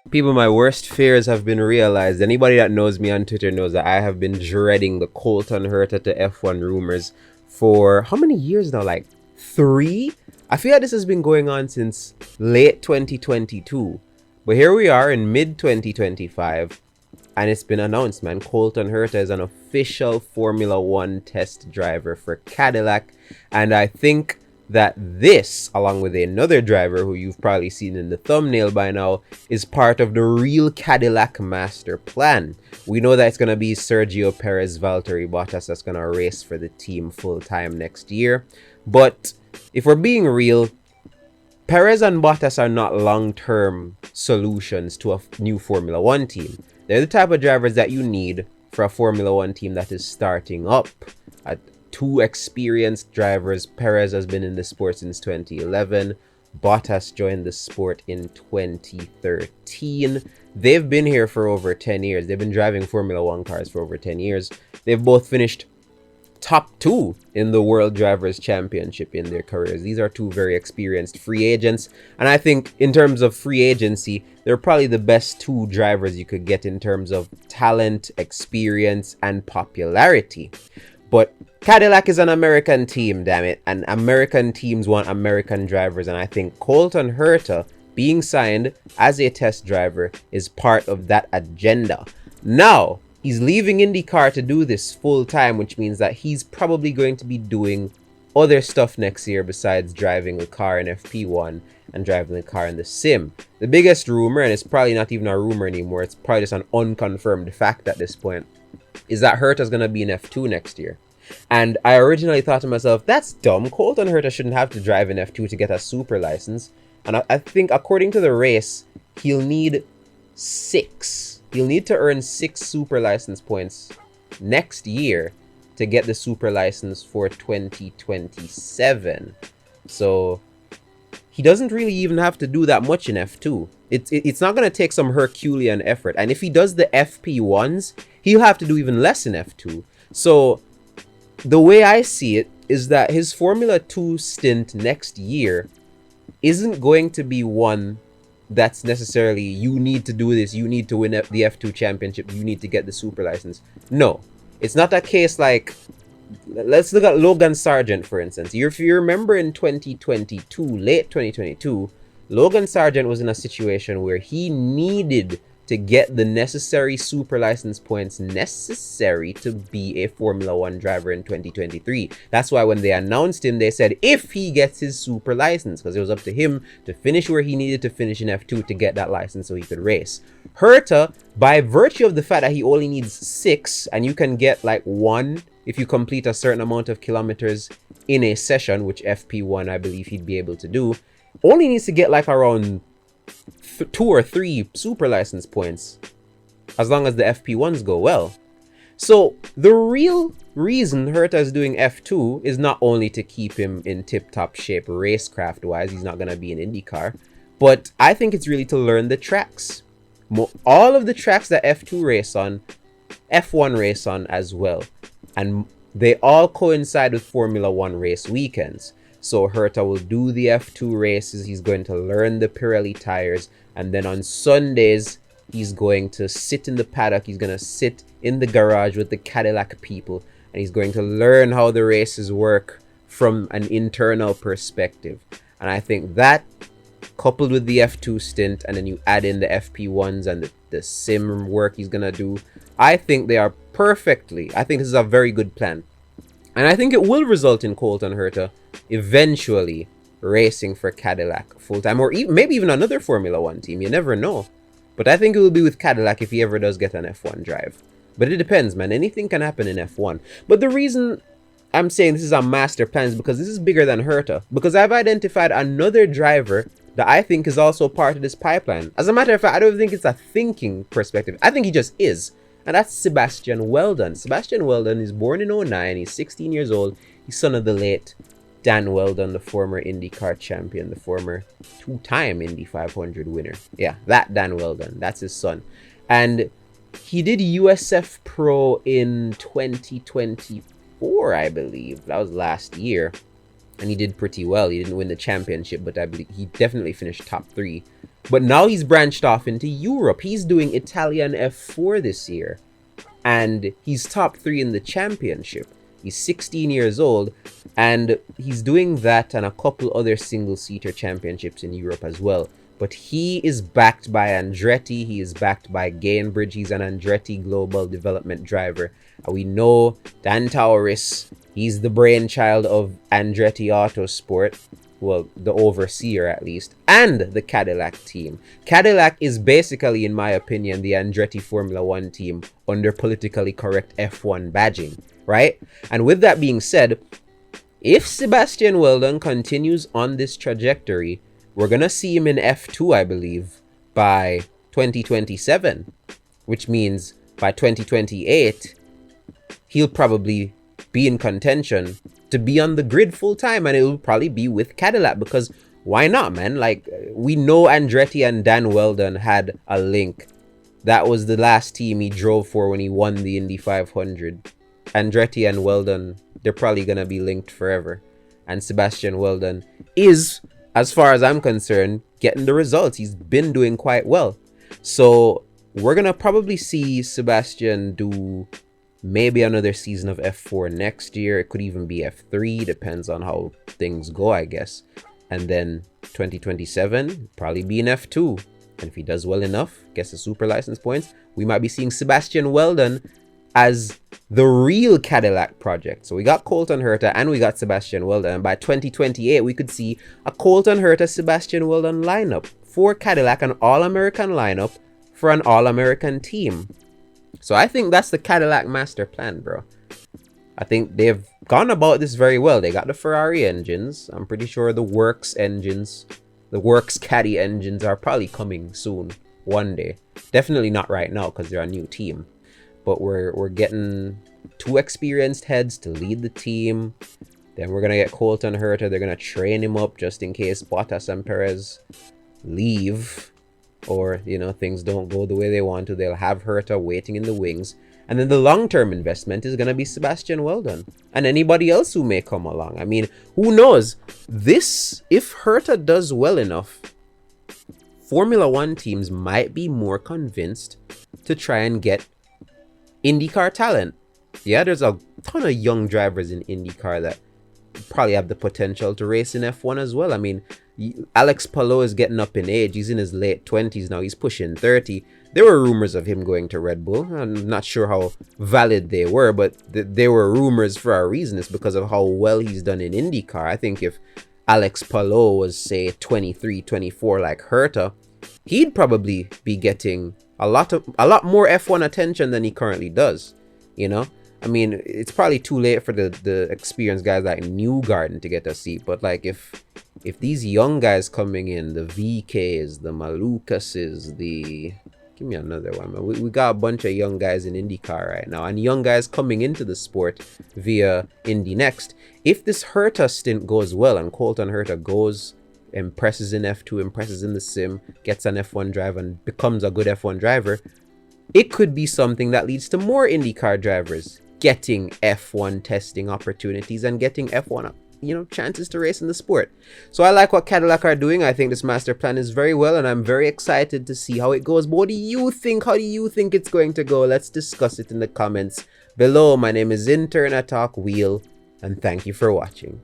People, my worst fears have been realized. Anybody that knows me on Twitter knows that I have been dreading the Colton Herta to F1 rumors for how many years now? Like 3? I feel like this has been going on since late 2022. But here we are in mid 2025, and it's been announced, man. Colton Herta is an official Formula One test driver for Cadillac, and I think that this, along with another driver who you've probably seen in the thumbnail by now, is part of the real Cadillac master plan. We know that it's going to be Sergio Perez, Valtteri Bottas that's going to race for the team full-time next year. But if we're being real, Perez and Bottas are not long-term solutions to a new Formula One team. They're the type of drivers that you need for a Formula One team that is starting up. Two experienced drivers. Perez has been in the sport since 2011. Bottas joined the sport in 2013. They've been here for over 10 years. They've been driving Formula One cars for over 10 years. They've both finished top 2 in the World Drivers' Championship in their careers. These are two very experienced free agents. And I think in terms of free agency, they're probably the best 2 drivers you could get in terms of talent, experience, and popularity. But Cadillac is an American team, damn it, and American teams want American drivers, and I think Colton Herta being signed as a test driver is part of that agenda. Now, he's leaving IndyCar to do this full time, which means that he's probably going to be doing other stuff next year besides driving a car in FP1 and driving the car in the sim. The biggest rumor, and it's probably not even a rumor anymore, it's probably just an unconfirmed fact at this point, is that Herta's going to be in F2 next year. And I originally thought to myself, that's dumb. Colton Herta shouldn't have to drive in F2 to get a super license. And I think according to the race, he'll need 6. He'll need to earn 6 super license points next year to get the super license for 2027. So he doesn't really even have to do that much in F2. It's not going to take some Herculean effort. And if he does the FP1s, he'll have to do even less in F2. So the way I see it is that his Formula 2 stint next year isn't going to be one that's necessarily, you need to do this, you need to win the F2 championship, you need to get the super license. No, it's not a case like, let's look at Logan Sargent, for instance. If you remember in 2022, late 2022, Logan Sargent was in a situation where he needed to get the necessary super license points necessary to be a Formula One driver in 2023. That's why when they announced him, they said if he gets his super license, because it was up to him to finish where he needed to finish in F2 to get that license so he could race. Herta, by virtue of the fact that he only needs 6, and you can get like 1 if you complete a certain amount of kilometers in a session, which FP1 I believe he'd be able to do, only needs to get like around 2 or 3 super license points as long as the FP1s go well. So the real reason Herta is doing F2 is not only to keep him in tip-top shape racecraft wise, he's not going to be in IndyCar, but I think it's really to learn the tracks. All of the tracks that F2 race on, F1 race on as well, and they all coincide with Formula 1 race weekends. So Herta will do the F2 races, he's going to learn the Pirelli tires, and then on Sundays, he's going to sit in the paddock, he's going to sit in the garage with the Cadillac people, and he's going to learn how the races work from an internal perspective. And I think that, coupled with the F2 stint, and then you add in the FP1s and the sim work he's going to do, I think they are perfectly, I think this is a very good plan. And I think it will result in Colton Herta eventually racing for Cadillac full-time, or maybe even another Formula 1 team. You never know. But I think it will be with Cadillac if he ever does get an F1 drive. But it depends, man. Anything can happen in F1. But the reason I'm saying this is a master plan is because this is bigger than Herta. Because I've identified another driver that I think is also part of this pipeline. As a matter of fact, I don't think it's a thinking perspective. I think he just is. And that's Sebastian Weldon. Sebastian Weldon is born in 2009. He's 16 years old. He's son of the late Dan Weldon, the former IndyCar champion, the former 2-time Indy 500 winner. Yeah, that Dan Weldon. That's his son. And he did USF Pro in 2024, I believe. That was last year. And he did pretty well. He didn't win the championship, but I believe he definitely finished top 3. But now he's branched off into Europe. He's doing Italian F4 this year. And he's top 3 in the championship. He's 16 years old. And he's doing that and a couple other single-seater championships in Europe as well. But he is backed by Andretti. He is backed by Gainbridge. He's an Andretti Global Development driver. And we know Dan Tauris, he's the brainchild of Andretti Autosport. Well, the overseer at least. And the Cadillac team. Cadillac is basically, in my opinion, the Andretti Formula 1 team under politically correct F1 badging. Right? And with that being said, if Sebastian Weldon continues on this trajectory, we're going to see him in F2, I believe, by 2027, which means by 2028, he'll probably be in contention to be on the grid full time, and it will probably be with Cadillac, because why not, man? Like, we know Andretti and Dan Weldon had a link. That was the last team he drove for when he won the Indy 500. Andretti and Weldon, they're probably going to be linked forever. And Sebastian Weldon is, as far as I'm concerned, getting the results. He's been doing quite well. So we're going to probably see Sebastian do maybe another season of F4 next year. It could even be F3. Depends on how things go, I guess. And then 2027, probably be in F2. And if he does well enough, gets the super license points, we might be seeing Sebastian Weldon as the real Cadillac project. So we got Colton Herta and we got Sebastian Weldon. And by 2028, we could see a Colton Herta, Sebastian Weldon lineup for Cadillac, an all-American lineup for an all-American team. So I think that's the Cadillac master plan, bro. I think they've gone about this very well. They got the Ferrari engines. I'm pretty sure the Works engines, the Works Caddy engines are probably coming soon, one day. Definitely not right now because they're a new team. But we're getting 2 experienced heads to lead the team. Then we're going to get Colton Herta. They're going to train him up just in case Bottas and Perez leave, or, you know, things don't go the way they want to. They'll have Herta waiting in the wings. And then the long-term investment is going to be Sebastian Weldon and anybody else who may come along. I mean, who knows? This, if Herta does well enough, Formula 1 teams might be more convinced to try and get IndyCar talent. Yeah, there's a ton of young drivers in IndyCar that probably have the potential to race in F1 as well. I mean, Alex Palou is getting up in age. He's in his late 20s now. He's pushing 30. There were rumors of him going to Red Bull. I'm not sure how valid they were, but they were rumors for a reason. It's because of how well he's done in IndyCar. I think if Alex Palou was, say, 23, 24 like Herta, he'd probably be getting a lot more F1 attention than he currently does, you know? I mean, it's probably too late for the experienced guys like Newgarden to get a seat, but like if these young guys coming in, the VKs, the Malukases, give me another one, man. We got a bunch of young guys in IndyCar right now, and young guys coming into the sport via Indy Next. If this Herta stint goes well and Colton Herta goes, impresses in F2, impresses in the sim, gets an F1 drive and becomes a good F1 driver, it could be something that leads to more IndyCar drivers getting F1 testing opportunities and getting F1, you know, chances to race in the sport. So I like what Cadillac are doing. I think this master plan is very well, and I'm very excited to see how it goes. But what do you think? How do you think it's going to go? Let's discuss it in the comments below. My name is Intern at Talk Wheel, and thank you for watching.